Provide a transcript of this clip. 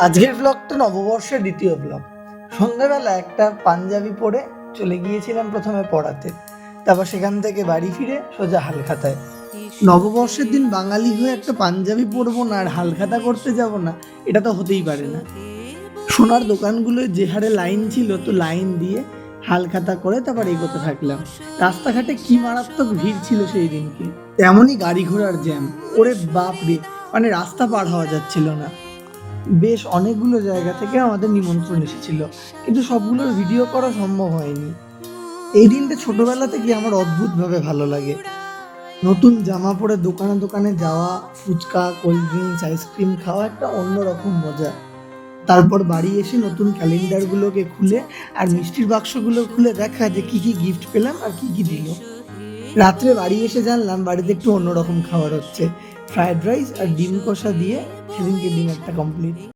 আজকের ব্লগটা নববর্ষের দ্বিতীয় ব্লগ। সন্ধ্যাবেলা একটা পাঞ্জাবি পরে চলে গিয়েছিলাম প্রথমে পড়াতে, তারপর সেখান থেকে বাড়ি ফিরে সোজা হালখাতায়। নববর্ষের দিন বাঙালি হয়ে একটা পাঞ্জাবি পরবো না আর হালখাতা করতে যাব না, এটা তো হতেই পারে না। সোনার দোকানগুলোয় যে হারে লাইন ছিল, তো লাইন দিয়ে হালখাতা করে তারপর এগোতে থাকলাম। রাস্তাঘাটে কি মারাত্মক ভিড় ছিল সেই দিনকে, তেমনই গাড়ি ঘোড়ার জ্যাম। ওরে বাপ রে, মানে রাস্তা পার হওয়া যাচ্ছিল না। বেশ অনেকগুলো জায়গা থেকে আমাদের নিমন্ত্রণ এসেছিল, কিন্তু সবগুলোর ভিডিও করা সম্ভব হয়নি। এই দিনটা ছোটবেলা থেকে আমার অদ্ভুতভাবে ভালো লাগে। নতুন জামা পরে দোকানে দোকানে যাওয়া, ফুচকা, কোল্ড ড্রিঙ্কস, আইসক্রিম খাওয়া একটা অন্যরকম মজা। তারপর বাড়ি এসে নতুন ক্যালেন্ডারগুলোকে খুলে আর মিষ্টির বাক্সগুলো খুলে দেখা যে কি কি গিফট পেলাম আর কি কি দিল। রাত্রে বাড়ি এসে জানলাম বাড়িতে একটু অন্যরকম খাবার হচ্ছে, ফ্রায়েড রাইস আর ডিম কষা দিয়ে সেদিনকে ডিনারটা কমপ্লিট।